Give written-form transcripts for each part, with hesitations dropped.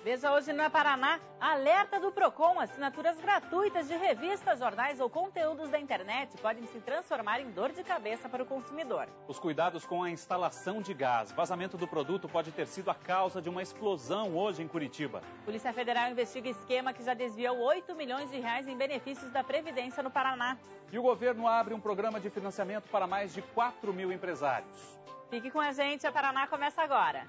Veja hoje no Paraná, alerta do PROCON, assinaturas gratuitas de revistas, jornais ou conteúdos da internet podem se transformar em dor de cabeça para o consumidor. Os cuidados com a instalação de gás. Vazamento do produto pode ter sido a causa de uma explosão hoje em Curitiba. Polícia Federal investiga esquema que já desviou R$8 milhões em benefícios da Previdência no Paraná. E o governo abre um programa de financiamento para mais de 4 mil empresários. Fique com a gente, a Paraná começa agora.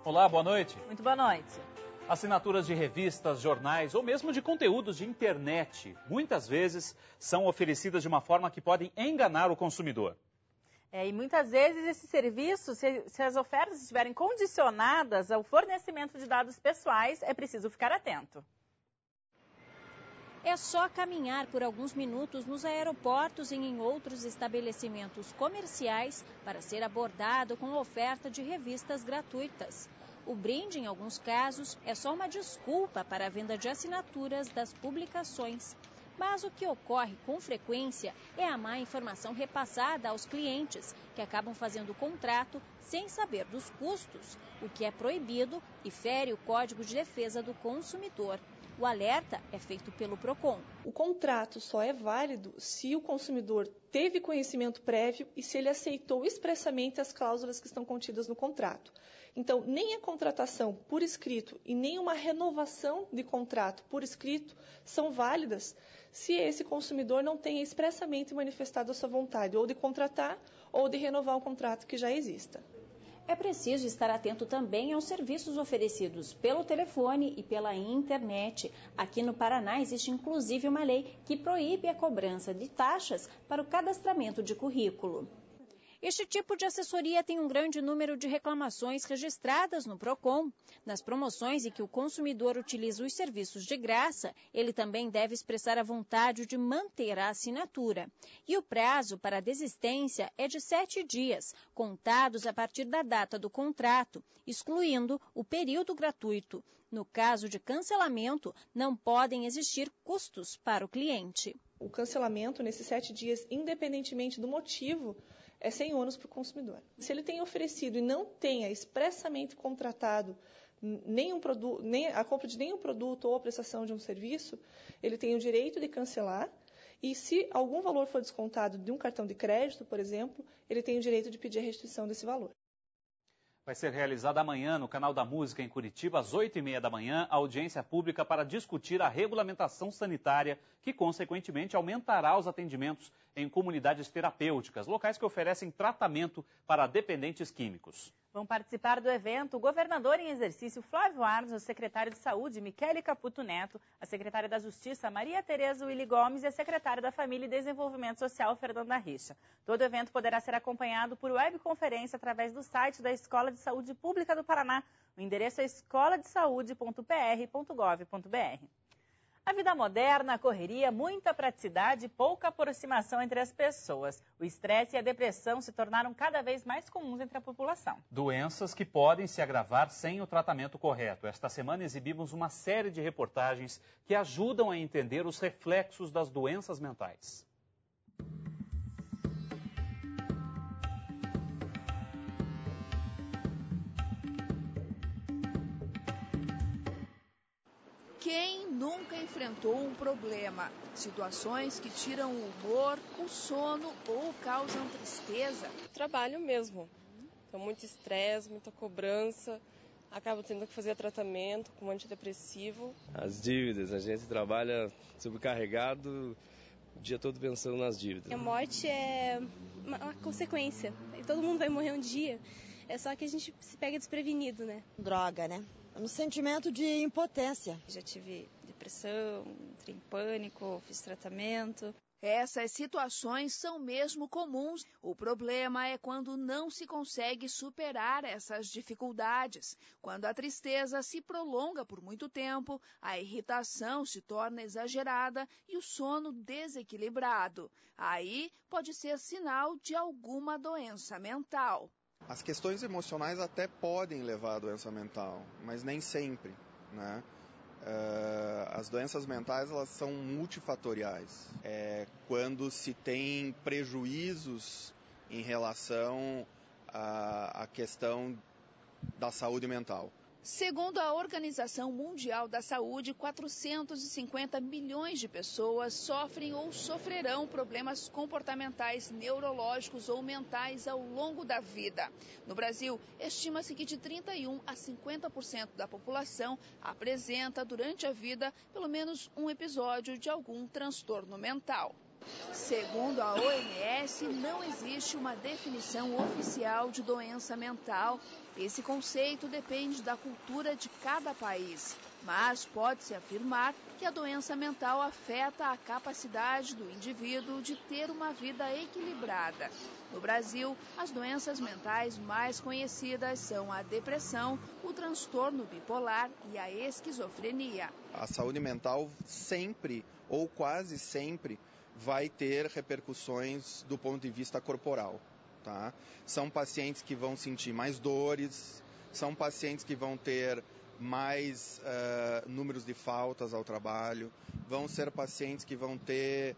Olá, boa noite. Muito boa noite. Assinaturas de revistas, jornais ou mesmo de conteúdos de internet, muitas vezes são oferecidas de uma forma que podem enganar o consumidor. E muitas vezes esse serviço, se as ofertas estiverem condicionadas ao fornecimento de dados pessoais, é preciso ficar atento. É só caminhar por alguns minutos nos aeroportos e em outros estabelecimentos comerciais para ser abordado com oferta de revistas gratuitas. O brinde, em alguns casos, é só uma desculpa para a venda de assinaturas das publicações. Mas o que ocorre com frequência é a má informação repassada aos clientes, que acabam fazendo o contrato sem saber dos custos, o que é proibido e fere o Código de Defesa do Consumidor. O alerta é feito pelo PROCON. O contrato só é válido se o consumidor teve conhecimento prévio e se ele aceitou expressamente as cláusulas que estão contidas no contrato. Então, nem a contratação por escrito e nem uma renovação de contrato por escrito são válidas se esse consumidor não tenha expressamente manifestado a sua vontade ou de contratar ou de renovar um contrato que já exista. É preciso estar atento também aos serviços oferecidos pelo telefone e pela internet. Aqui no Paraná existe inclusive uma lei que proíbe a cobrança de taxas para o cadastramento de currículo. Este tipo de assessoria tem um grande número de reclamações registradas no PROCON. Nas promoções em que o consumidor utiliza os serviços de graça, ele também deve expressar a vontade de manter a assinatura. E o prazo para a desistência é de 7 dias, contados a partir da data do contrato, excluindo o período gratuito. No caso de cancelamento, não podem existir custos para o cliente. O cancelamento nesses 7 dias, independentemente do motivo, é sem ônus para o consumidor. Se ele tem oferecido e não tenha expressamente contratado nenhum produto, nem a compra de nenhum produto ou a prestação de um serviço, ele tem o direito de cancelar e se algum valor for descontado de um cartão de crédito, por exemplo, ele tem o direito de pedir a restituição desse valor. Vai ser realizada amanhã no Canal da Música em Curitiba, às 8h30 da manhã, a audiência pública para discutir a regulamentação sanitária, que consequentemente aumentará os atendimentos em comunidades terapêuticas, locais que oferecem tratamento para dependentes químicos. Vão participar do evento o governador em exercício Flávio Arnes, o secretário de Saúde Michele Caputo Neto, a secretária da Justiça Maria Tereza Willy Gomes e a secretária da Família e Desenvolvimento Social Fernanda Richa. Todo o evento poderá ser acompanhado por webconferência através do site da Escola de Saúde Pública do Paraná. O endereço é escoladesaude.pr.gov.br. A vida moderna, a correria, muita praticidade e pouca aproximação entre as pessoas. O estresse e a depressão se tornaram cada vez mais comuns entre a população. Doenças que podem se agravar sem o tratamento correto. Esta semana exibimos uma série de reportagens que ajudam a entender os reflexos das doenças mentais. Quem nunca enfrentou um problema? Situações que tiram o humor, o sono ou causam tristeza? Trabalho mesmo. Então, muito estresse, muita cobrança. Acabo tendo que fazer tratamento com antidepressivo. As dívidas, a gente trabalha sobrecarregado o dia todo pensando nas dívidas. A morte é uma consequência. Todo mundo vai morrer um dia. É só que a gente se pega desprevenido, né? Droga, né? Um sentimento de impotência. Já tive depressão, entrei em pânico, fiz tratamento. Essas situações são mesmo comuns. O problema é quando não se consegue superar essas dificuldades. Quando a tristeza se prolonga por muito tempo, a irritação se torna exagerada e o sono desequilibrado. Aí pode ser sinal de alguma doença mental. As questões emocionais até podem levar à doença mental, mas nem sempre, né? As doenças mentais, elas são multifatoriais. Quando se tem prejuízos em relação à questão da saúde mental. Segundo a Organização Mundial da Saúde, 450 milhões de pessoas sofrem ou sofrerão problemas comportamentais, neurológicos ou mentais ao longo da vida. No Brasil, estima-se que de 31% a 50% da população apresenta durante a vida pelo menos um episódio de algum transtorno mental. Segundo a OMS, não existe uma definição oficial de doença mental. Esse conceito depende da cultura de cada país, mas pode-se afirmar que a doença mental afeta a capacidade do indivíduo de ter uma vida equilibrada. No Brasil, as doenças mentais mais conhecidas são a depressão, o transtorno bipolar e a esquizofrenia. A saúde mental sempre, ou quase sempre, vai ter repercussões do ponto de vista corporal. Tá? São pacientes que vão sentir mais dores, são pacientes que vão ter mais números de faltas ao trabalho, vão ser pacientes que vão ter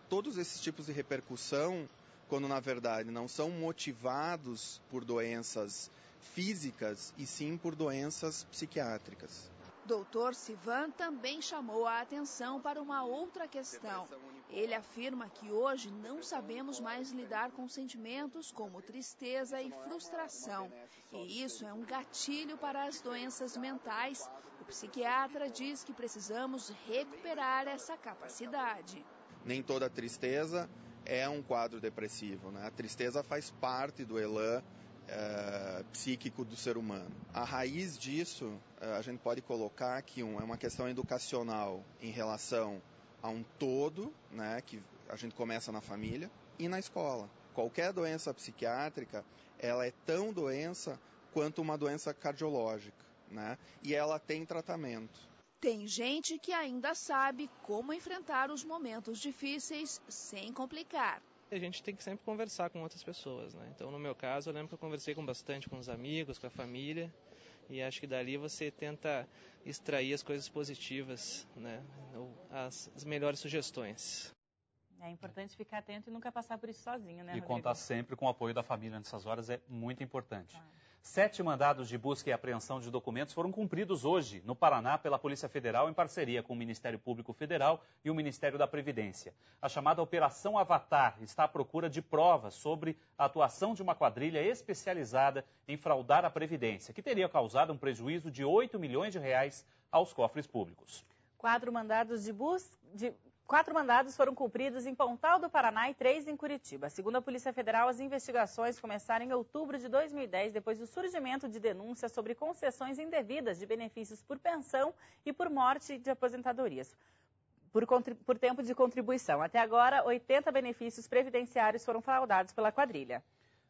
todos esses tipos de repercussão, quando na verdade não são motivados por doenças físicas e sim por doenças psiquiátricas. Dr. Sivan também chamou a atenção para uma outra questão. Ele afirma que hoje não sabemos mais lidar com sentimentos como tristeza e frustração. E isso é um gatilho para as doenças mentais. O psiquiatra diz que precisamos recuperar essa capacidade. Nem toda tristeza é um quadro depressivo, né? A tristeza faz parte do elan psíquico do ser humano. A raiz disso, a gente pode colocar que é uma questão educacional em relação a um todo, né, que a gente começa na família e na escola. Qualquer doença psiquiátrica, ela é tão doença quanto uma doença cardiológica, né, e ela tem tratamento. Tem gente que ainda sabe como enfrentar os momentos difíceis sem complicar. A gente tem que sempre conversar com outras pessoas, né? Então, no meu caso, eu lembro que eu conversei bastante com os amigos, com a família, e acho que dali você tenta extrair as coisas positivas, né? As melhores sugestões. É importante ficar atento e nunca passar por isso sozinho, né, Rodrigo? E contar sempre com o apoio da família nessas horas é muito importante. Claro. 7 mandados de busca e apreensão de documentos foram cumpridos hoje, no Paraná, pela Polícia Federal, em parceria com o Ministério Público Federal e o Ministério da Previdência. A chamada Operação Avatar está à procura de provas sobre a atuação de uma quadrilha especializada em fraudar a Previdência, que teria causado um prejuízo de 8 milhões de reais aos cofres públicos. 4 mandados foram cumpridos em Pontal do Paraná e 3 em Curitiba. Segundo a Polícia Federal, as investigações começaram em outubro de 2010, depois do surgimento de denúncias sobre concessões indevidas de benefícios por pensão e por morte de aposentadorias, por tempo de contribuição. Até agora, 80 benefícios previdenciários foram fraudados pela quadrilha.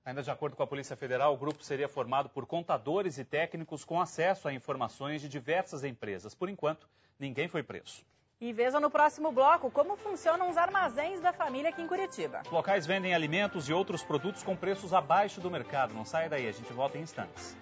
Ainda de acordo com a Polícia Federal, o grupo seria formado por contadores e técnicos com acesso a informações de diversas empresas. Por enquanto, ninguém foi preso. E veja no próximo bloco como funcionam os armazéns da família aqui em Curitiba. Os locais vendem alimentos e outros produtos com preços abaixo do mercado. Não saia daí, a gente volta em instantes.